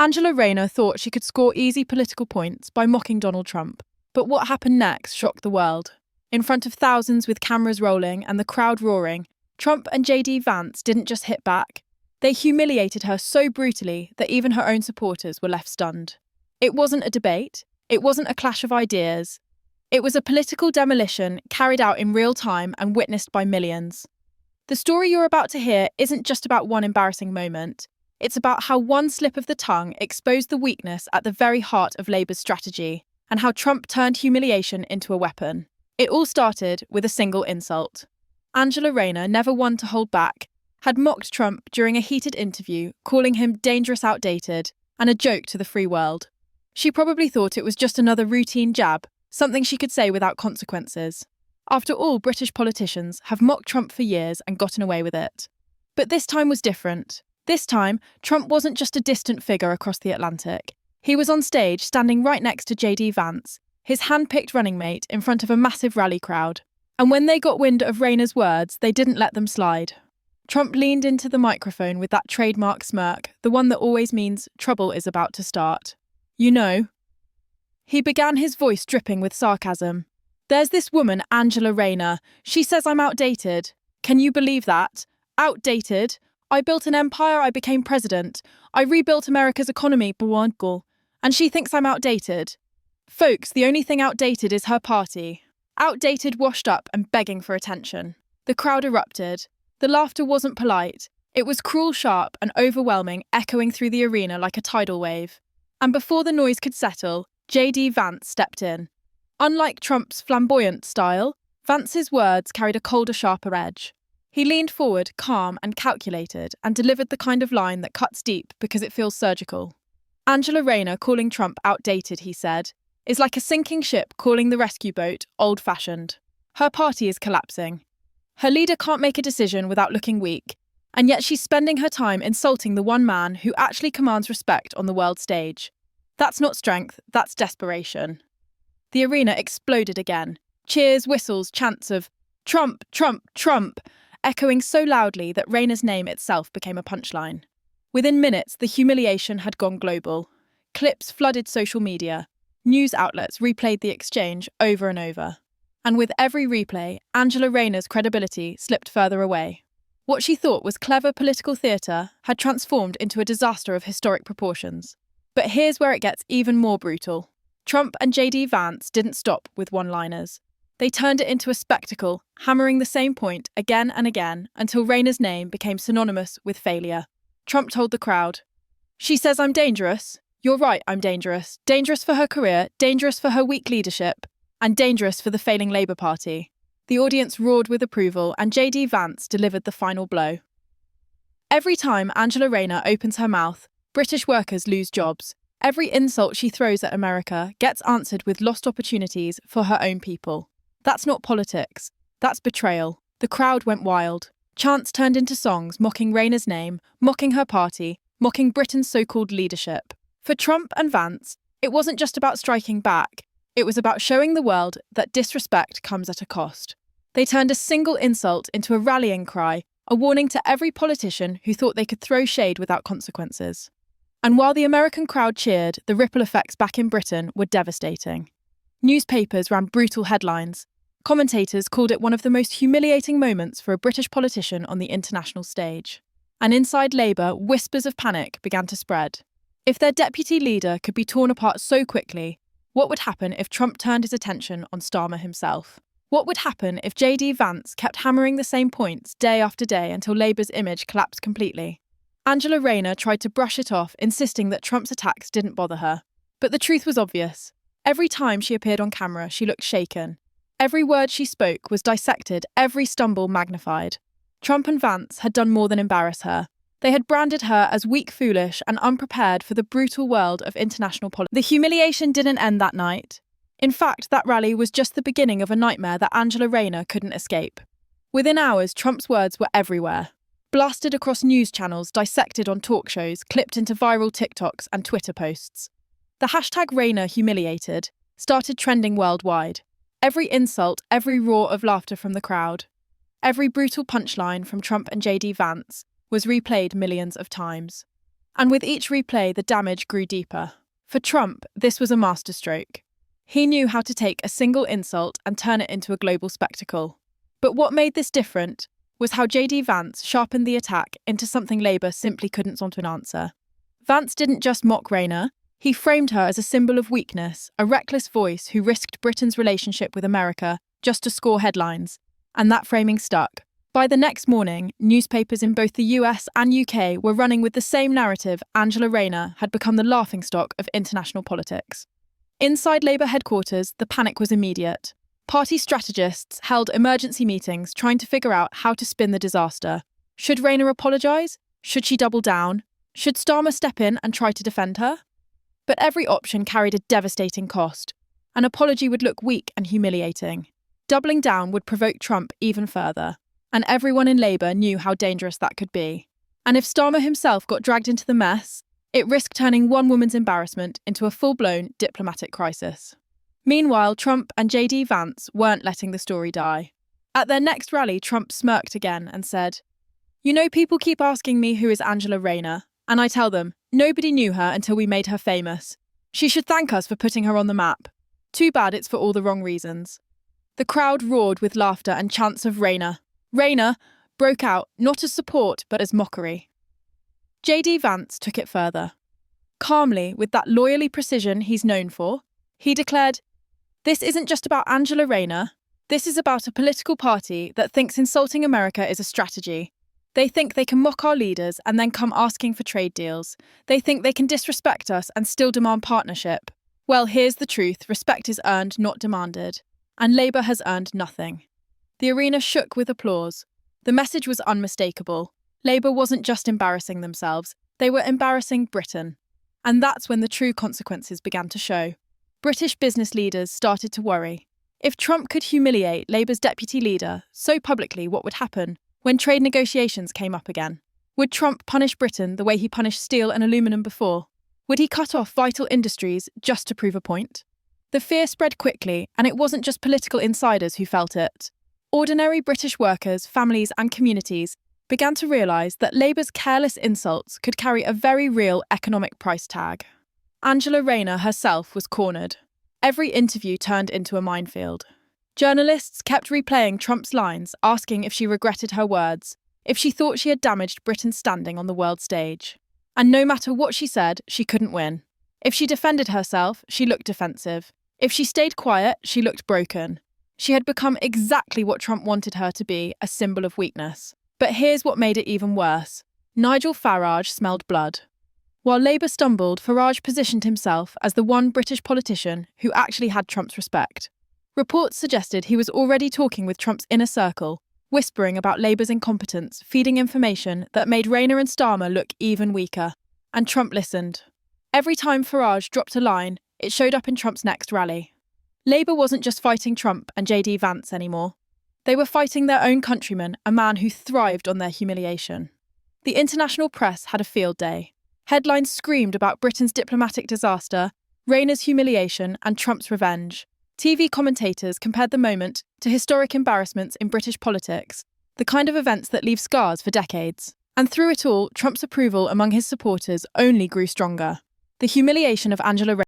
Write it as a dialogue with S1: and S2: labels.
S1: Angela Rayner thought she could score easy political points by mocking Donald Trump. But what happened next shocked the world. In front of thousands with cameras rolling and the crowd roaring, Trump and JD Vance didn't just hit back. They humiliated her so brutally that even her own supporters were left stunned. It wasn't a debate. It wasn't a clash of ideas. It was a political demolition carried out in real time and witnessed by millions. The story you're about to hear isn't just about one embarrassing moment. It's about how one slip of the tongue exposed the weakness at the very heart of Labour's strategy, and how Trump turned humiliation into a weapon. It all started with a single insult. Angela Rayner, never one to hold back, had mocked Trump during a heated interview, calling him dangerous, outdated, and a joke to the free world. She probably thought it was just another routine jab, something she could say without consequences. After all, British politicians have mocked Trump for years and gotten away with it. But this time was different. This time, Trump wasn't just a distant figure across the Atlantic. He was on stage, standing right next to JD Vance, his hand-picked running mate, in front of a massive rally crowd. And when they got wind of Rayner's words, they didn't let them slide. Trump leaned into the microphone with that trademark smirk, the one that always means trouble is about to start. You know. He began, his voice dripping with sarcasm. There's this woman, Angela Rayner. She says I'm outdated. Can you believe that? Outdated? I built an empire, I became president. I rebuilt America's economy, and she thinks I'm outdated. Folks, the only thing outdated is her party. Outdated, washed up, and begging for attention. The crowd erupted. The laughter wasn't polite. It was cruel, sharp, and overwhelming, echoing through the arena like a tidal wave. And before the noise could settle, JD Vance stepped in. Unlike Trump's flamboyant style, Vance's words carried a colder, sharper edge. He leaned forward, calm and calculated, and delivered the kind of line that cuts deep because it feels surgical. Angela Rayner calling Trump outdated, he said, is like a sinking ship calling the rescue boat old-fashioned. Her party is collapsing. Her leader can't make a decision without looking weak, and yet she's spending her time insulting the one man who actually commands respect on the world stage. That's not strength, that's desperation. The arena exploded again. Cheers, whistles, chants of Trump, Trump, Trump, echoing so loudly that Rayner's name itself became a punchline. Within minutes, the humiliation had gone global. Clips flooded social media. News outlets replayed the exchange over and over. And with every replay, Angela Rayner's credibility slipped further away. What she thought was clever political theatre had transformed into a disaster of historic proportions. But here's where it gets even more brutal. Trump and JD Vance didn't stop with one-liners. They turned it into a spectacle, hammering the same point again and again until Rayner's name became synonymous with failure. Trump told the crowd, "She says I'm dangerous. You're right, I'm dangerous. Dangerous for her career, dangerous for her weak leadership, and dangerous for the failing Labour Party." The audience roared with approval, and JD Vance delivered the final blow. Every time Angela Rayner opens her mouth, British workers lose jobs. Every insult she throws at America gets answered with lost opportunities for her own people. That's not politics. That's betrayal. The crowd went wild. Chants turned into songs mocking Rayner's name, mocking her party, mocking Britain's so-called leadership. For Trump and Vance, it wasn't just about striking back. It was about showing the world that disrespect comes at a cost. They turned a single insult into a rallying cry, a warning to every politician who thought they could throw shade without consequences. And while the American crowd cheered, the ripple effects back in Britain were devastating. Newspapers ran brutal headlines. Commentators called it one of the most humiliating moments for a British politician on the international stage. And inside Labour, whispers of panic began to spread. If their deputy leader could be torn apart so quickly, what would happen if Trump turned his attention on Starmer himself? What would happen if JD Vance kept hammering the same points day after day until Labour's image collapsed completely? Angela Rayner tried to brush it off, insisting that Trump's attacks didn't bother her. But the truth was obvious. Every time she appeared on camera, she looked shaken. Every word she spoke was dissected, every stumble magnified. Trump and Vance had done more than embarrass her. They had branded her as weak, foolish, and unprepared for the brutal world of international politics. The humiliation didn't end that night. In fact, that rally was just the beginning of a nightmare that Angela Rayner couldn't escape. Within hours, Trump's words were everywhere. Blasted across news channels, dissected on talk shows, clipped into viral TikToks and Twitter posts. The hashtag Rayner humiliated started trending worldwide. Every insult, every roar of laughter from the crowd, every brutal punchline from Trump and JD Vance was replayed millions of times. And with each replay, the damage grew deeper. For Trump, this was a masterstroke. He knew how to take a single insult and turn it into a global spectacle. But what made this different was how JD Vance sharpened the attack into something Labour simply couldn't want an answer. Vance didn't just mock Rayner, he framed her as a symbol of weakness, a reckless voice who risked Britain's relationship with America just to score headlines. And that framing stuck. By the next morning, newspapers in both the US and UK were running with the same narrative. Angela Rayner had become the laughingstock of international politics. Inside Labour headquarters, the panic was immediate. Party strategists held emergency meetings trying to figure out how to spin the disaster. Should Rayner apologise? Should she double down? Should Starmer step in and try to defend her? But every option carried a devastating cost. An apology would look weak and humiliating. Doubling down would provoke Trump even further. And everyone in Labour knew how dangerous that could be. And if Starmer himself got dragged into the mess, it risked turning one woman's embarrassment into a full-blown diplomatic crisis. Meanwhile, Trump and JD Vance weren't letting the story die. At their next rally, Trump smirked again and said, "You know, people keep asking me who is Angela Rayner, and I tell them, nobody knew her until we made her famous. She should thank us for putting her on the map. Too bad it's for all the wrong reasons." The crowd roared with laughter and chants of Rayner. Rayner broke out not as support but as mockery. JD Vance took it further. Calmly, with that lawyerly precision he's known for, he declared, "This isn't just about Angela Rayner. This is about a political party that thinks insulting America is a strategy. They think they can mock our leaders and then come asking for trade deals. They think they can disrespect us and still demand partnership. Well, here's the truth. Respect is earned, not demanded. And Labour has earned nothing." The arena shook with applause. The message was unmistakable. Labour wasn't just embarrassing themselves, they were embarrassing Britain. And that's when the true consequences began to show. British business leaders started to worry. If Trump could humiliate Labour's deputy leader so publicly, what would happen when trade negotiations came up again? Would Trump punish Britain the way he punished steel and aluminium before? Would he cut off vital industries just to prove a point? The fear spread quickly, and it wasn't just political insiders who felt it. Ordinary British workers, families and communities began to realise that Labour's careless insults could carry a very real economic price tag. Angela Rayner herself was cornered. Every interview turned into a minefield. Journalists kept replaying Trump's lines, asking if she regretted her words, if she thought she had damaged Britain's standing on the world stage. And no matter what she said, she couldn't win. If she defended herself, she looked defensive. If she stayed quiet, she looked broken. She had become exactly what Trump wanted her to be, a symbol of weakness. But here's what made it even worse. Nigel Farage smelled blood. While Labour stumbled, Farage positioned himself as the one British politician who actually had Trump's respect. Reports suggested he was already talking with Trump's inner circle, whispering about Labour's incompetence, feeding information that made Rayner and Starmer look even weaker. And Trump listened. Every time Farage dropped a line, it showed up in Trump's next rally. Labour wasn't just fighting Trump and JD Vance anymore. They were fighting their own countryman, a man who thrived on their humiliation. The international press had a field day. Headlines screamed about Britain's diplomatic disaster, Rayner's humiliation, and Trump's revenge. TV commentators compared the moment to historic embarrassments in British politics, the kind of events that leave scars for decades. And through it all, Trump's approval among his supporters only grew stronger. The humiliation of Angela Rayner